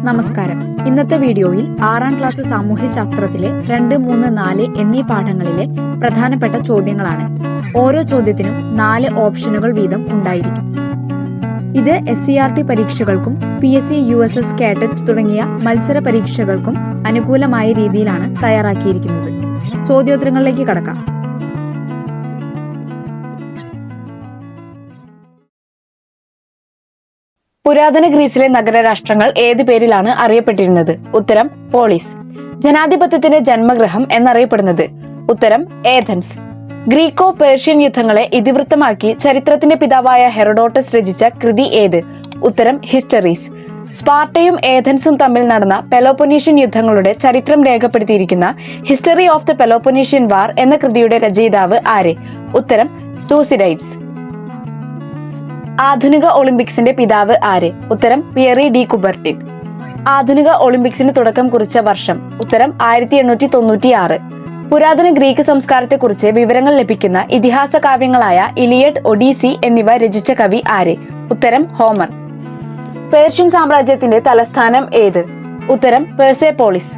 നമസ്കാരം. ഇന്നത്തെ വീഡിയോയിൽ 6ാം ക്ലാസ് സാമൂഹ്യശാസ്ത്രത്തിലെ 2, 3, 4 എന്നീ പാഠങ്ങളിലെ പ്രധാനപ്പെട്ട ചോദ്യങ്ങളാണ്. ഓരോ ചോദ്യത്തിനും 4 ഓപ്ഷനുകൾ വീതം ഉണ്ടായിരിക്കും. ഇത് SCRT പരീക്ഷകൾക്കും PSC, USS, കാഡറ്റ് തുടങ്ങിയ മത്സര പരീക്ഷകൾക്കും അനുകൂലമായ രീതിയിലാണ് തയ്യാറാക്കിയിരിക്കുന്നത്. ചോദ്യോത്തരങ്ങളിലേക്ക് കടക്കാം. പുരാതന ഗ്രീസിലെ നഗരരാഷ്ട്രങ്ങൾ ഏതു പേരിലാണ് അറിയപ്പെട്ടിരുന്നത്? ഉത്തരം പോളിസ്. ജനാധിപത്യത്തിന്റെ ജന്മഗൃഹം എന്നറിയപ്പെടുന്നത്? ഉത്തരം ഏഥൻസ്. ഗ്രീക്കോ പേർഷ്യൻ യുദ്ധങ്ങളെ ഇതിവൃത്തമാക്കി ചരിത്രത്തിന്റെ പിതാവായ ഹെറോഡോട്ടസ് രചിച്ച കൃതി ഏത്? ഉത്തരം ഹിസ്റ്ററീസ്. സ്പാർട്ടയും ഏഥൻസും തമ്മിൽ നടന്ന പെലോപ്പൊനീഷ്യൻ യുദ്ധങ്ങളുടെ ചരിത്രം രേഖപ്പെടുത്തിയിരിക്കുന്ന ഹിസ്റ്ററി ഓഫ് ദ പെലോപ്പൊനീഷ്യൻ വാർ എന്ന കൃതിയുടെ രചയിതാവ് ആര്? ഉത്തരം തൂസിഡൈഡ്സ്. ആധുനിക ഒളിമ്പിക്സിന്റെ പിതാവ് ആര്? ഉത്തരം പിയറി ഡി കുബർട്ടിൻ. ആധുനിക ഒളിമ്പിക്സിന് തുടക്കം കുറിച്ച വർഷം? ഉത്തരം 1896. പുരാതന ഗ്രീക്ക് സംസ്കാരത്തെക്കുറിച്ച് വിവരങ്ങൾ ലഭിക്കുന്ന ഇതിഹാസ കാവ്യങ്ങളായ ഇലിയഡ്, ഒഡീസി എന്നിവ രചിച്ച കവി ആര്? ഉത്തരം ഹോമർ. പേർഷ്യൻ സാമ്രാജ്യത്തിന്റെ തലസ്ഥാനം ഏത്? ഉത്തരം പെർസെപോളിസ്.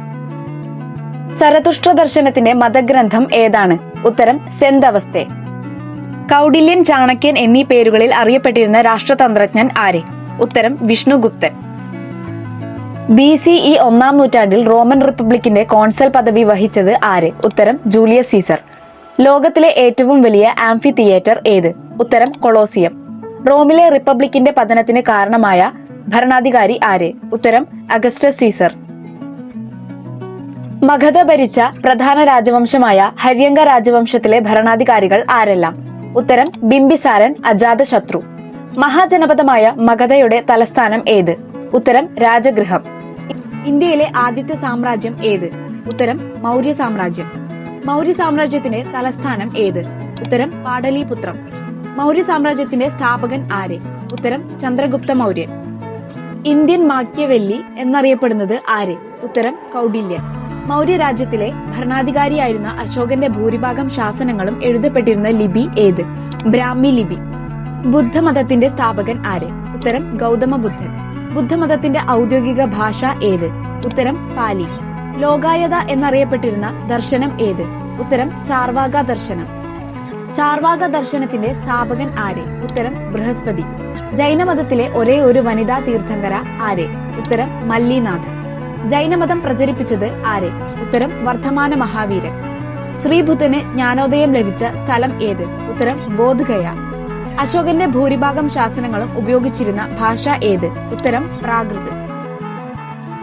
സരതുഷ്ട്ര ദർശനത്തിന്റെ മതഗ്രന്ഥം ഏതാണ്? ഉത്തരം സെന്തവസ്തെ. കൗഡില്യൻ, ചാണക്യൻ എന്നീ പേരുകളിൽ അറിയപ്പെട്ടിരുന്ന രാഷ്ട്രതന്ത്രജ്ഞൻ ആര്? ഉത്തരം വിഷ്ണുഗുപ്തൻ. BCE 1-ാം നൂറ്റാണ്ടിൽ റോമൻ റിപ്പബ്ലിക്കിന്റെ കോൺസൽ പദവി വഹിച്ചത് ആര്? ഉത്തരം ജൂലിയസ് സീസർ. ലോകത്തിലെ ഏറ്റവും വലിയ ആംഫി തിയേറ്റർ ഏത്? ഉത്തരം കൊളോസിയം. റോമിലെ റിപ്പബ്ലിക്കിന്റെ പതനത്തിന് കാരണമായ ഭരണാധികാരി ആര്? ഉത്തരം അഗസ്റ്റസ് സീസർ. മഗധ ഭരിച്ച പ്രധാന രാജവംശമായ ഹര്യങ്ക രാജവംശത്തിലെ ഭരണാധികാരികൾ ആരെല്ലാം? ഉത്തരം ബിംബിസാരൻ, അജാതശത്രു. മഹാജനപദമായ മഗധയുടെ തലസ്ഥാനം ഏത്? ഉത്തരം രാജഗൃഹം. ഇന്ത്യയിലെ ആദ്യത്തെ സാമ്രാജ്യം ഏത്? ഉത്തരം മൗര്യ സാമ്രാജ്യം. മൗര്യ സാമ്രാജ്യത്തിന്റെ തലസ്ഥാനം ഏത്? ഉത്തരം പാടലീപുത്രം. മൗര്യ സാമ്രാജ്യത്തിന്റെ സ്ഥാപകൻ ആര്? ഉത്തരം ചന്ദ്രഗുപ്ത മൗര്യൻ. ഇന്ത്യൻ മാക്യവെല്ലി എന്നറിയപ്പെടുന്നത് ആര്? ഉത്തരം കൗഡില്യൻ. മൗര്യ രാജ്യത്തിലെ ഭരണാധികാരിയായിരുന്ന അശോകന്റെ ഭൂരിഭാഗം ശാസനങ്ങളും എഴുതപ്പെട്ടിരുന്ന ലിപി ഏത്? ബ്രാഹ്മി ലിപി. ബുദ്ധമതത്തിന്റെ സ്ഥാപകൻ ആര്? ഉത്തരം ഗൗതമ ബുദ്ധൻ. ബുദ്ധമതത്തിന്റെ ഔദ്യോഗിക ഭാഷ ഏത്? ഉത്തരം പാലി. ലോകായത എന്നറിയപ്പെട്ടിരുന്ന ദർശനം ഏത്? ഉത്തരം ചാർവാക ദർശനം. ചാർവാക ദർശനത്തിന്റെ സ്ഥാപകൻ ആര്? ഉത്തരം ബൃഹസ്പതി. ജൈനമതത്തിലെ ഒരേ ഒരു വനിതാ തീർത്ഥങ്കര ആര്? ഉത്തരം മല്ലിനാഥ്. ജൈനമതം പ്രചരിപ്പിച്ചത് ആര്? ഉത്തരം വർദ്ധമാന മഹാവീരൻ. ശ്രീബുദ്ധന് ജ്ഞാനോദയം ലഭിച്ച സ്ഥലം ഏത്? ഉത്തരം ബോധ്ഗയ. അശോകന്റെ ഭൂരിഭാഗം ശാസനങ്ങളും ഉപയോഗിച്ചിരുന്ന ഭാഷ ഏത്? ഉത്തരം പ്രാകൃത്.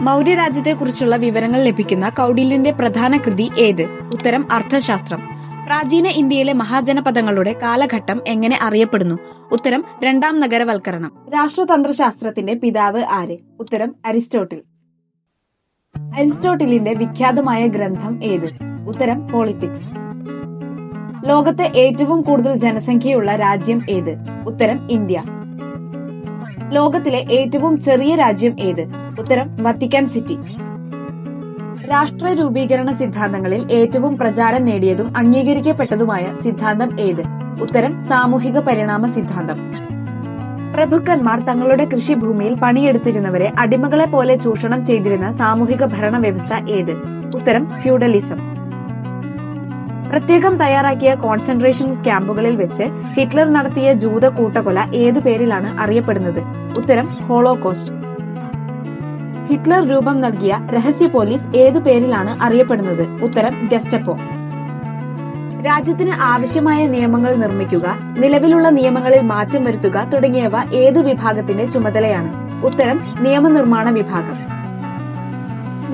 മൗര്യരാജ്യത്തെക്കുറിച്ചുള്ള വിവരങ്ങൾ ലഭിക്കുന്ന കൗഡില്യന്റെ പ്രധാന കൃതി ഏത്? ഉത്തരം അർത്ഥശാസ്ത്രം. പ്രാചീന ഇന്ത്യയിലെ മഹാജനപദങ്ങളുടെ കാലഘട്ടം എങ്ങനെ അറിയപ്പെടുന്നു? ഉത്തരം 2ാം നഗരവൽക്കരണം. രാഷ്ട്രതന്ത്രശാസ്ത്രത്തിന്റെ പിതാവ് ആര്? ഉത്തരം അരിസ്റ്റോട്ടിൽ. അരിസ്റ്റോട്ടിലിന്റെ വിഖ്യാതമായ ഗ്രന്ഥം ഏത്? ഉത്തരം പോളിറ്റിക്സ്. ലോകത്തെ ഏറ്റവും കൂടുതൽ ജനസംഖ്യയുള്ള രാജ്യം ഏത്? ഉത്തരം ഇന്ത്യ. ലോകത്തിലെ ഏറ്റവും ചെറിയ രാജ്യം ഏത്? ഉത്തരം വത്തിക്കാൻ സിറ്റി. രാഷ്ട്ര രൂപീകരണ സിദ്ധാന്തങ്ങളിൽ ഏറ്റവും പ്രചാരം നേടിയതും അംഗീകരിക്കപ്പെട്ടതുമായ സിദ്ധാന്തം ഏത്? ഉത്തരം സാമൂഹിക പരിണാമ സിദ്ധാന്തം. പ്രഭുക്കന്മാർ തങ്ങളുടെ കൃഷിഭൂമിയിൽ പണിയെടുത്തിരുന്നവരെ അടിമകളെ പോലെ ചൂഷണം ചെയ്തിരുന്ന സാമൂഹിക ഭരണ വ്യവസ്ഥ ഏത്? ഉത്തരം ഫ്യൂഡലിസം. പ്രത്യേകം തയ്യാറാക്കിയ കോൺസെൻട്രേഷൻ ക്യാമ്പുകളിൽ വെച്ച് ഹിറ്റ്ലർ നടത്തിയ ജൂത കൂട്ടക്കൊല ഏതു പേരിലാണ് അറിയപ്പെടുന്നത്? ഉത്തരം ഹോളോകോസ്റ്റ്. ഹിറ്റ്ലർ രൂപം നൽകിയ രഹസ്യ പോലീസ് ഏതു പേരിലാണ് അറിയപ്പെടുന്നത്? ഉത്തരം ഗെസ്റ്റപ്പോ. രാജ്യത്തിന് ആവശ്യമായ നിയമങ്ങൾ നിർമ്മിക്കുക, നിലവിലുള്ള നിയമങ്ങളിൽ മാറ്റം വരുത്തുക തുടങ്ങിയവ ഏതു വിഭാഗത്തിന്റെ ചുമതലയാണ്? ഉത്തരം നിയമനിർമ്മാണ വിഭാഗം.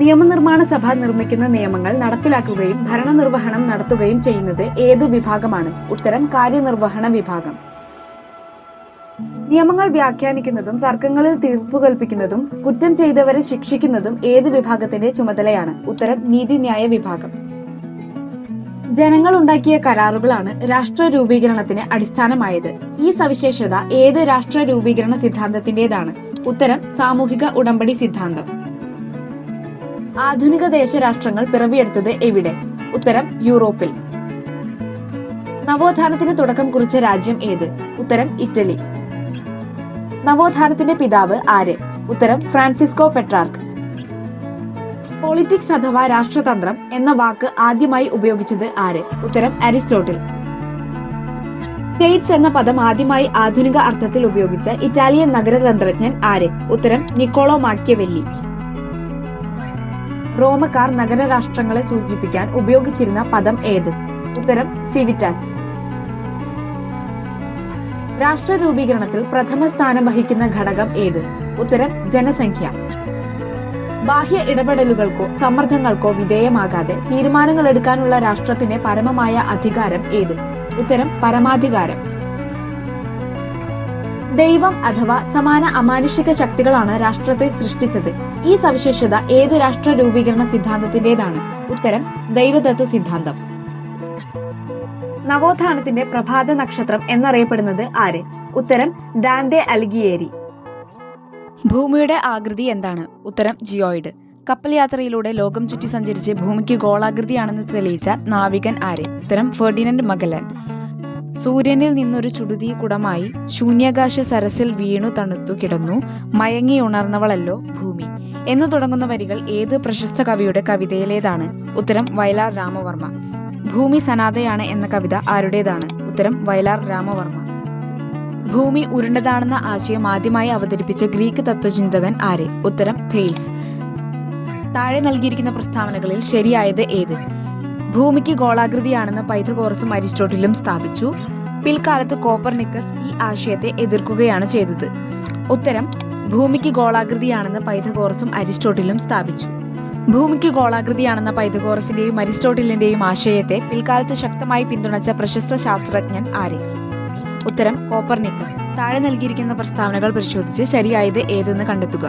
നിയമനിർമ്മാണ സഭ നിർമ്മിക്കുന്ന നിയമങ്ങൾ നടപ്പിലാക്കുകയും ഭരണനിർവഹണം നടത്തുകയും ചെയ്യുന്നത് ഏതു വിഭാഗമാണ്? ഉത്തരം കാര്യനിർവഹണ വിഭാഗം. നിയമങ്ങൾ വ്യാഖ്യാനിക്കുന്നതും തർക്കങ്ങളിൽ തീർപ്പു കൽപ്പിക്കുന്നതും കുറ്റം ചെയ്തവരെ ശിക്ഷിക്കുന്നതും ഏതു വിഭാഗത്തിന്റെ ചുമതലയാണ്? ഉത്തരം നീതിന്യായ വിഭാഗം. ജനങ്ങൾ ഉണ്ടാക്കിയ കരാറുകളാണ് രാഷ്ട്ര രൂപീകരണത്തിന് അടിസ്ഥാനമായത്. ഈ സവിശേഷത ഏത് രാഷ്ട്ര രൂപീകരണ സിദ്ധാന്തത്തിന്റേതാണ്? ഉത്തരം സാമൂഹിക ഉടമ്പടി സിദ്ധാന്തം. ആധുനിക ദേശരാഷ്ട്രങ്ങൾ പിറവിയെടുത്തത് എവിടെ? ഉത്തരം യൂറോപ്പിൽ. നവോത്ഥാനത്തിന് തുടക്കം കുറിച്ച രാജ്യം ഏത്? ഉത്തരം ഇറ്റലി. നവോത്ഥാനത്തിന്റെ പിതാവ് ആര്? ഉത്തരം ഫ്രാൻസിസ്കോ പെട്രാർക്ക്. പൊളിറ്റിക്സ് അഥവാ രാഷ്ട്രതന്ത്രം എന്ന വാക്ക് ആദ്യമായി ഉപയോഗിച്ചത് ആര്? ഉത്തരം അരിസ്റ്റോട്ടിൽ. സ്റ്റേറ്റ്സ് എന്ന പദം ആദ്യമായി ആധുനിക അർത്ഥത്തിൽ ഉപയോഗിച്ച ഇറ്റാലിയൻ നഗരതന്ത്രജ്ഞൻ ആര്? ഉത്തരം നിക്കോളോ മാക്കിയവെല്ലി. റോമക്കാർ നഗരരാഷ്ട്രങ്ങളെ സൂചിപ്പിക്കാൻ ഉപയോഗിച്ചിരുന്ന പദം ഏത്? ഉത്തരം സിവിറ്റാസ്. രാഷ്ട്ര രൂപീകരണത്തിൽ പ്രഥമ സ്ഥാനം വഹിക്കുന്ന ഘടകം ഏത്? ഉത്തരം ജനസംഖ്യ. ബാഹ്യ ഇടപെടലുകൾക്കോ സമ്മർദ്ദങ്ങൾക്കോ വിധേയമാകാതെ തീരുമാനങ്ങൾ എടുക്കാനുള്ള രാഷ്ട്രത്തിന്റെ പരമമായ അധികാരം ഏത്? ഉത്തരം പരമാധികാരം. ദൈവം അഥവാ സമാന അമാനുഷിക ശക്തികളാണ് രാഷ്ട്രത്തെ സൃഷ്ടിച്ചത്. ഈ സവിശേഷത ഏത് രാഷ്ട്ര രൂപീകരണ സിദ്ധാന്തത്തിന്റേതാണ്? ഉത്തരം ദൈവദത്ത സിദ്ധാന്തം. നവോത്ഥാനത്തിന്റെ പ്രഭാത നക്ഷത്രം എന്നറിയപ്പെടുന്നത് ആര്? ഉത്തരം ദാന്തെ അലിഗിയേരി. ഭൂമിയുടെ ആകൃതി എന്താണ്? ഉത്തരം ജിയോയിഡ്. കപ്പൽ യാത്രയിലൂടെ ലോകം ചുറ്റി സഞ്ചരിച്ച് ഭൂമിക്ക് ഗോളാകൃതിയാണെന്ന് തെളിയിച്ച നാവികൻ ആര്? ഉത്തരം ഫെർഡിനൻഡ് മഗല്ലൻ. സൂര്യനിൽ നിന്നൊരു ചുടുതീ കുടമായി ശൂന്യാകാശ സരസിൽ വീണു തണുത്തു കിടന്നു മയങ്ങി ഉണർന്നവളല്ലോ ഭൂമി എന്നു തുടങ്ങുന്ന വരികൾ ഏത് പ്രശസ്ത കവിയുടെ കവിതയിലേതാണ്? ഉത്തരം വയലാർ രാമവർമ്മ. ഭൂമി സനാതയാണ് എന്ന കവിത ആരുടേതാണ്? ഉത്തരം വയലാർ രാമവർമ്മ. ഭൂമി ഉരുണ്ടതാണെന്ന ആശയം ആദ്യമായി അവതരിപ്പിച്ച ഗ്രീക്ക് തത്വചിന്തകൻ ആര്? ഉത്തരം തെയിൽസ്. താഴെ നൽകിയിരിക്കുന്ന പ്രസ്താവനകളിൽ ശരിയായത് ഏത്? ഭൂമിക്ക് ഗോളാകൃതിയാണെന്ന് പൈഥഗോറസും അരിസ്റ്റോട്ടിലും സ്ഥാപിച്ചു. പിൽക്കാലത്ത് കോപ്പർനിക്കസ് ഈ ആശയത്തെ എതിർക്കുകയാണ് ചെയ്തത്. ഉത്തരം ഭൂമിക്ക് ഗോളാകൃതിയാണെന്ന് പൈഥഗോറസും അരിസ്റ്റോട്ടിലും സ്ഥാപിച്ചു. ഭൂമിക്ക് ഗോളാകൃതിയാണെന്ന പൈഥഗോറസിന്റെയും അരിസ്റ്റോട്ടിലിന്റെയും ആശയത്തെ പിൽക്കാലത്ത് ശക്തമായി പിന്തുണച്ച പ്രശസ്ത ശാസ്ത്രജ്ഞൻ ആര്? ഉത്തരം കോപ്പർനിക്കസ്. താഴെ നൽകിയിരിക്കുന്ന പ്രസ്താവനകൾ പരിശോധിച്ച് ശരിയായത് ഏതെന്ന് കണ്ടെത്തുക.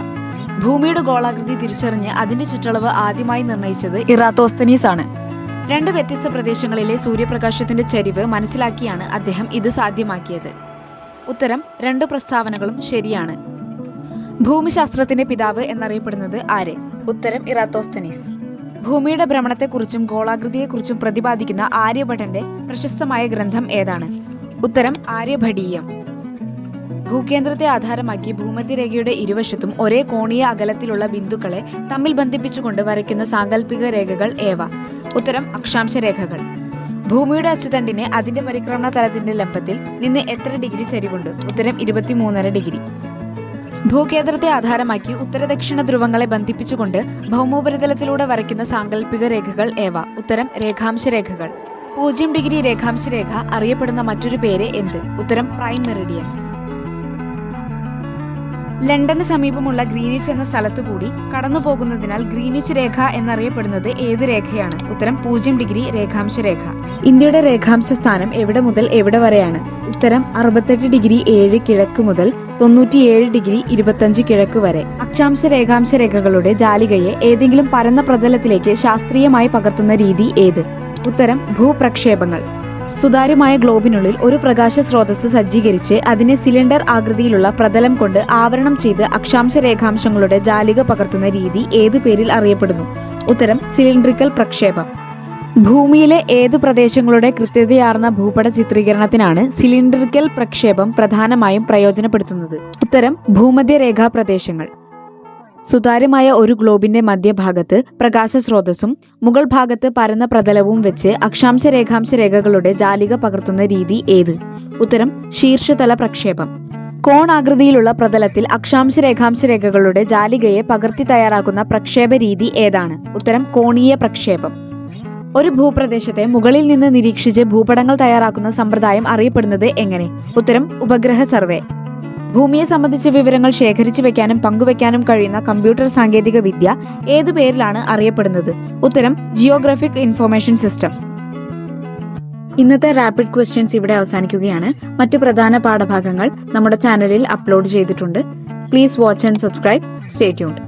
ഭൂമിയുടെ ഗോളാകൃതി തിരിച്ചറിഞ്ഞ് അതിന്റെ ചുറ്റളവ് ആദ്യമായി നിർണയിച്ചത് ഇറാത്തോസ്തനീസ് ആണ്. 2 വ്യത്യസ്ത പ്രദേശങ്ങളിലെ സൂര്യപ്രകാശത്തിന്റെ ചരിവ് മനസ്സിലാക്കിയാണ് അദ്ദേഹം ഇത് സാധ്യമാക്കിയത്. ഉത്തരം 2 പ്രസ്താവനകളും ശരിയാണ്. ഭൂമിശാസ്ത്രത്തിന്റെ പിതാവ് എന്നറിയപ്പെടുന്നത് ആര്? ഉത്തരം ഇറാത്തോസ്തനീസ്. ഭൂമിയുടെ ഭ്രമണത്തെക്കുറിച്ചും ഗോളാകൃതിയെക്കുറിച്ചും പ്രതിപാദിക്കുന്ന ആര്യഭട്ടന്റെ പ്രശസ്തമായ ഗ്രന്ഥം ഏതാണ്? ഉത്തരം ആര്യഭടീയം. ഭൂകേന്ദ്രത്തെ ആധാരമാക്കി ഭൂമധ്യരേഖയുടെ ഇരുവശത്തും ഒരേ കോണീയ അകലത്തിലുള്ള ബിന്ദുക്കളെ തമ്മിൽ ബന്ധിപ്പിച്ചുകൊണ്ട് വരയ്ക്കുന്ന സാങ്കല്പിക രേഖകൾ ഏവ? ഉത്തരം അക്ഷാംശ രേഖകൾ. ഭൂമിയുടെ അച്ചുതണ്ടിന് അതിന്റെ പരിക്രമണ തലത്തിന്റെ ലംബത്തിൽ നിന്ന് എത്ര ഡിഗ്രി ചരിവുണ്ട്? ഉത്തരം 23.5 ഡിഗ്രി. ഭൂകേന്ദ്രത്തെ ആധാരമാക്കി ഉത്തരദക്ഷിണ ധ്രുവങ്ങളെ ബന്ധിപ്പിച്ചുകൊണ്ട് ഭൗമോപരിതലത്തിലൂടെ വരയ്ക്കുന്ന സാങ്കല്പിക രേഖകൾ ഏവ? ഉത്തരം രേഖാംശ രേഖകൾ. 0 ഡിഗ്രി രേഖാംശ രേഖ അറിയപ്പെടുന്ന മറ്റൊരു പേര് എന്ത്? ഉത്തരം പ്രൈം മെറിഡിയൻ. ലണ്ടന് സമീപമുള്ള ഗ്രീനിച്ച് എന്ന സ്ഥലത്തുകൂടി കടന്നുപോകുന്നതിനാൽ ഗ്രീനിച്ച് രേഖ എന്നറിയപ്പെടുന്നത് ഏത് രേഖയാണ്? ഉത്തരം 0 ഡിഗ്രി രേഖാംശ രേഖ. ഇന്ത്യയുടെ രേഖാംശ സ്ഥാനം എവിടെ മുതൽ എവിടെ വരെയാണ്? ഉത്തരം 68 ഡിഗ്രി 7 കിഴക്ക് മുതൽ 97 ഡിഗ്രി 25 കിഴക്ക് വരെ. അക്ഷാംശ രേഖാംശ രേഖകളുടെ ജാലികയെ ഏതെങ്കിലും പരന്ന പ്രതലത്തിലേക്ക് ശാസ്ത്രീയമായി പകർത്തുന്ന രീതി ഏത്? ഉത്തരം ഭൂപ്രക്ഷേപങ്ങൾ. സുതാര്യമായ ഗ്ലോബിനുള്ളിൽ ഒരു പ്രകാശ സ്രോതസ് സജ്ജീകരിച്ച് അതിനെ സിലിണ്ടർ ആകൃതിയിലുള്ള പ്രതലം കൊണ്ട് ആവരണം ചെയ്ത് അക്ഷാംശ രേഖാംശങ്ങളുടെ ജാലിക പകർത്തുന്ന രീതി ഏതു പേരിൽ അറിയപ്പെടുന്നു? ഉത്തരം സിലിണ്ടറിക്കൽ പ്രക്ഷേപം. ഭൂമിയിലെ ഏതു പ്രദേശങ്ങളുടെ കൃത്യതയാർന്ന ഭൂപട ചിത്രീകരണത്തിനാണ് സിലിണ്ടറിക്കൽ പ്രക്ഷേപം പ്രധാനമായും പ്രയോജനപ്പെടുത്തുന്നത്? ഉത്തരം ഭൂമധ്യരേഖാ പ്രദേശങ്ങൾ. സുതാര്യമായ ഒരു ഗ്ലോബിന്റെ മധ്യഭാഗത്ത് പ്രകാശ സ്രോതസ്സും മുകൾ ഭാഗത്ത് പരന്ന പ്രതലവും വെച്ച് അക്ഷാംശ രേഖാംശ രേഖകളുടെ ജാലിക പകർത്തുന്ന രീതി ഏത്? ഉത്തരം ശീർഷതല പ്രക്ഷേപം. കോണാകൃതിയിലുള്ള പ്രതലത്തിൽ അക്ഷാംശ രേഖാംശ രേഖകളുടെ ജാലികയെ പകർത്തി തയ്യാറാക്കുന്ന പ്രക്ഷേപ രീതി ഏതാണ്? ഉത്തരം കോണീയ പ്രക്ഷേപം. ഒരു ഭൂപ്രദേശത്തെ മുകളിൽ നിന്ന് നിരീക്ഷിച്ച് ഭൂപടങ്ങൾ തയ്യാറാക്കുന്ന സമ്പ്രദായം അറിയപ്പെടുന്നത് എങ്ങനെ? ഉത്തരം ഉപഗ്രഹ സർവേ. ഭൂമിയെ സംബന്ധിച്ച വിവരങ്ങൾ ശേഖരിച്ചു വെക്കാനും പങ്കുവെക്കാനും കഴിയുന്ന കമ്പ്യൂട്ടർ സാങ്കേതിക വിദ്യ ഏതു പേരിലാണ് അറിയപ്പെടുന്നത്? ഉത്തരം ജിയോഗ്രഫിക് ഇൻഫർമേഷൻ സിസ്റ്റം. ഇന്നത്തെ റാപ്പിഡ് ക്വസ്റ്റ്യൻസ് ഇവിടെ അവസാനിക്കുകയാണ്. മറ്റു പ്രധാന പാഠഭാഗങ്ങൾ നമ്മുടെ ചാനലിൽ അപ്ലോഡ് ചെയ്തിട്ടുണ്ട്. Please watch and subscribe. Stay tuned.